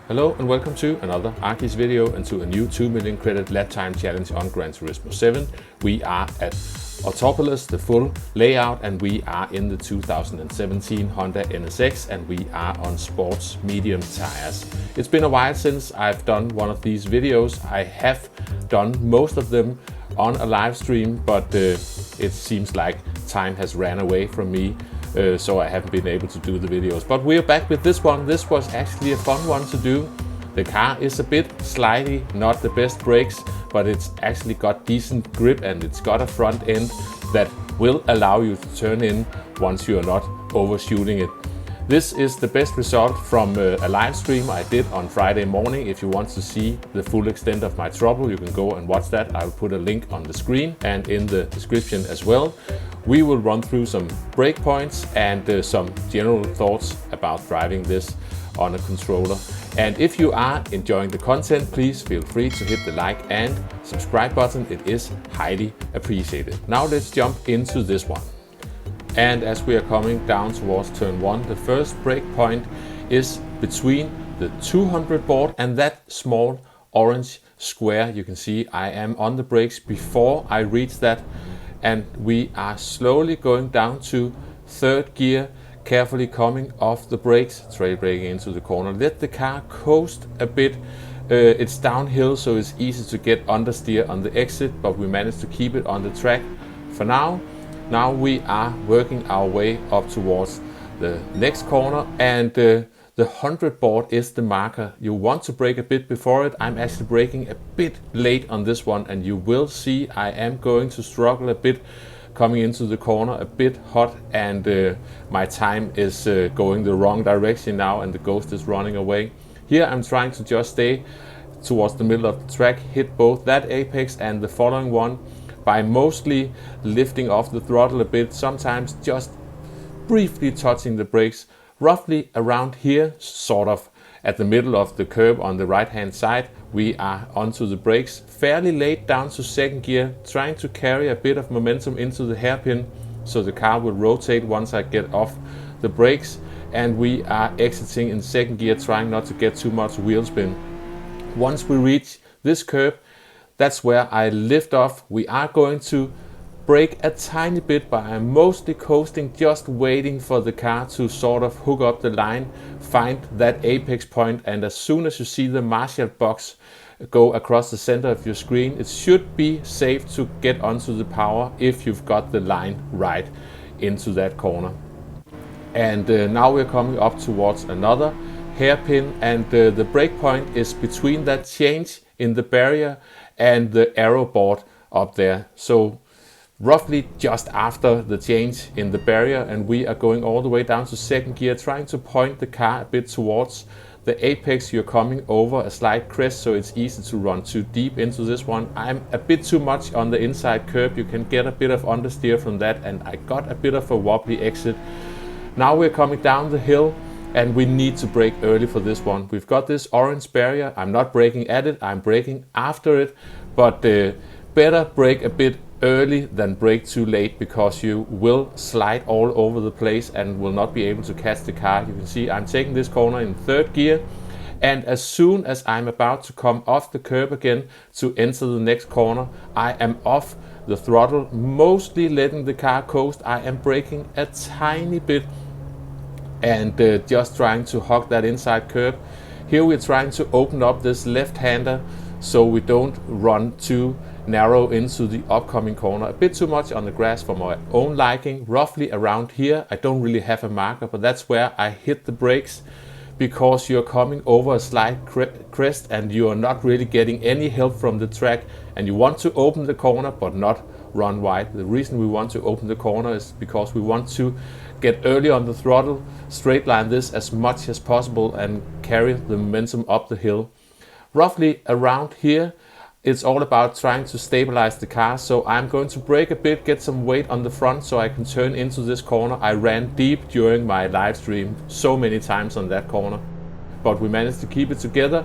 Hello and welcome to another Arkis video and to a new 2 million credit lap time challenge on Gran Turismo 7. We are at Autopolis, the full layout, and we are in the 2017 Honda NSX and we are on sports medium tires. It's been a while since I've done one of these videos. I have done most of them on a live stream, but it seems like time has ran away from me. So I haven't been able to do the videos. But we're back with this one. This was actually a fun one to do. The car is a bit slidey, not the best brakes, but it's actually got decent grip and it's got a front end that will allow you to turn in once you are not overshooting it. This is the best result from a live stream I did on Friday morning. If you want to see the full extent of my trouble, you can go and watch that. I'll put a link on the screen and in the description as well. We will run through some break points and some general thoughts about driving this on a controller. And if you are enjoying the content, please feel free to hit the like and subscribe button. It is highly appreciated. Now let's jump into this one. And as we are coming down towards turn 1, the first brake point is between the 200 board and that small orange square. You can see I am on the brakes before I reach that, and we are slowly going down to third gear, carefully coming off the brakes, trail braking into the corner. Let the car coast a bit. It's downhill, so it's easy to get understeer on the exit, but we managed to keep it on the track for now. Now we are working our way up towards the next corner, and the 100 board is the marker. You want to brake a bit before it. I'm actually braking a bit late on this one, and you will see I am going to struggle a bit coming into the corner, a bit hot, and my time is going the wrong direction now, and the ghost is running away. Here I'm trying to just stay towards the middle of the track, hit both that apex and the following one, by mostly lifting off the throttle a bit, sometimes just briefly touching the brakes, roughly around here, sort of at the middle of the curb on the right hand side. We are onto the brakes, fairly late down to second gear, trying to carry a bit of momentum into the hairpin so the car will rotate once I get off the brakes, and we are exiting in second gear, trying not to get too much wheel spin. Once we reach this curb, that's where I lift off. We are going to brake a tiny bit, but I'm mostly coasting, just waiting for the car to sort of hook up the line, find that apex point, and as soon as you see the Marshall box go across the center of your screen, it should be safe to get onto the power if you've got the line right into that corner. And now we're coming up towards another hairpin, and the brake point is between that change in the barrier and the arrow board up there. So roughly just after the change in the barrier, and we are going all the way down to second gear, trying to point the car a bit towards the apex. You're coming over a slight crest, so it's easy to run too deep into this one. I'm a bit too much on the inside curb. You can get a bit of understeer from that, and I got a bit of a wobbly exit. Now we're coming down the hill, and we need to brake early for this one. We've got this orange barrier. I'm not braking at it, I'm braking after it, but better brake a bit early than brake too late, because you will slide all over the place and will not be able to catch the car. You can see I'm taking this corner in third gear, and as soon as I'm about to come off the curb again to enter the next corner, I am off the throttle, mostly letting the car coast. I am braking a tiny bit and just trying to hug that inside curb. Here we're trying to open up this left-hander so we don't run too narrow into the upcoming corner. A bit too much on the grass for my own liking, roughly around here. I don't really have a marker, but that's where I hit the brakes, because you're coming over a slight crest and you are not really getting any help from the track, and you want to open the corner but not run wide. The reason we want to open the corner is because we want to get early on the throttle, straight line this as much as possible and carry the momentum up the hill. Roughly around here, it's all about trying to stabilize the car, so I'm going to brake a bit, get some weight on the front so I can turn into this corner. I ran deep during my live stream so many times on that corner, but we managed to keep it together.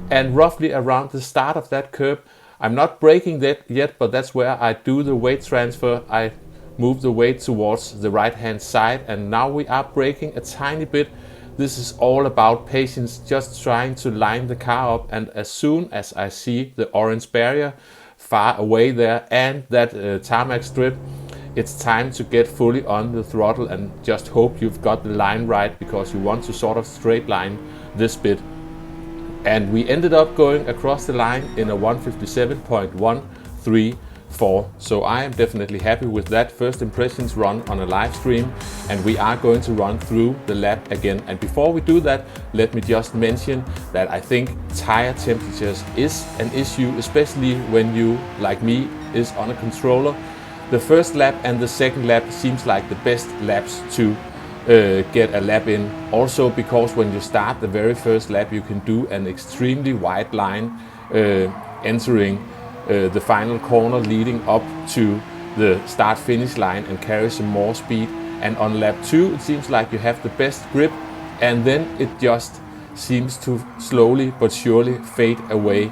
And roughly around the start of that curb, I'm not braking that yet, but that's where I do the weight transfer. I move the weight towards the right hand side, and now we are braking a tiny bit This is all about patience, just trying to line the car up, and as soon as I see the orange barrier far away there and that tarmac strip, it's time to get fully on the throttle and just hope you've got the line right, because you want to sort of straight line this bit. And we ended up going across the line in a 157.134. So I am definitely happy with that first impressions run on a live stream, and we are going to run through the lap again. And before we do that, let me just mention that I think tire temperatures is an issue, especially when you, like me, is on a controller. The first lap and the second lap seems like the best laps to get a lap in. Also because when you start the very first lap, you can do an extremely wide line entering the final corner leading up to the start-finish line and carry some more speed. And on lap 2 it seems like you have the best grip, and then it just seems to slowly but surely fade away.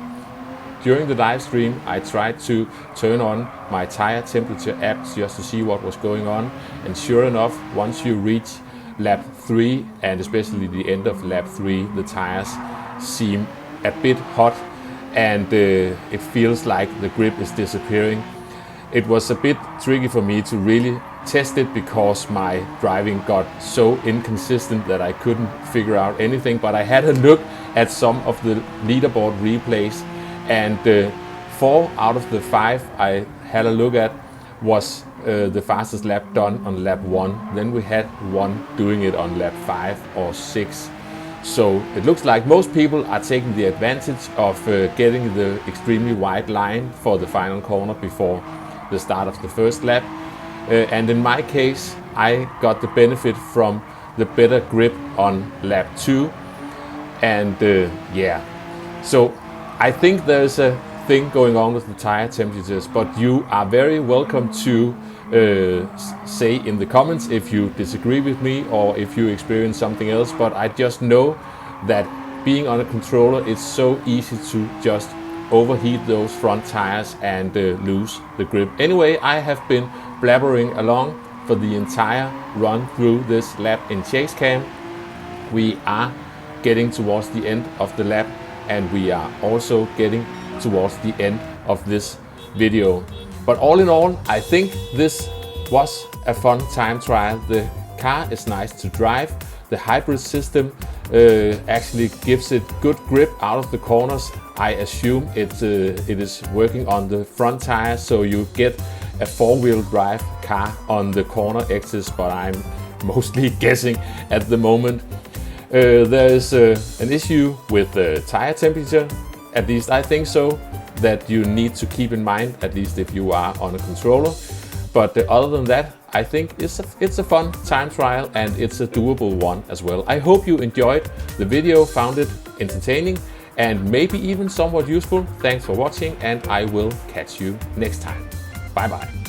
During the live stream I tried to turn on my tire temperature app just to see what was going on, and sure enough, once you reach lap 3 and especially the end of lap 3, the tires seem a bit hot, and it feels like the grip is disappearing. It was a bit tricky for me to really test it because my driving got so inconsistent that I couldn't figure out anything, but I had a look at some of the leaderboard replays, and 4 out of the 5 I had a look at was the fastest lap done on lap 1. Then we had one doing it on lap 5 or 6. So it looks like most people are taking the advantage of getting the extremely wide line for the final corner before the start of the first lap. And in my case, I got the benefit from the better grip on lap 2. And yeah, so I think there's a thing going on with the tire temperatures, but you are very welcome to say in the comments if you disagree with me or if you experience something else. But I just know that being on a controller, it's so easy to just overheat those front tires and lose the grip. Anyway, I have been blabbering along for the entire run through this lap in chase cam. We are getting towards the end of the lap, and we are also getting towards the end of this video. But all in all, I think this was a fun time trial. The car is nice to drive. The hybrid system actually gives it good grip out of the corners. I assume it is working on the front tires, so you get a four-wheel drive car on the corner exits, but I'm mostly guessing at the moment. There is an issue with the tire temperature, at least I think so, that you need to keep in mind, at least if you are on a controller. But other than that, I think it's a fun time trial, and it's a doable one as well. I hope you enjoyed the video, found it entertaining and maybe even somewhat useful. Thanks for watching, and I will catch you next time. Bye bye.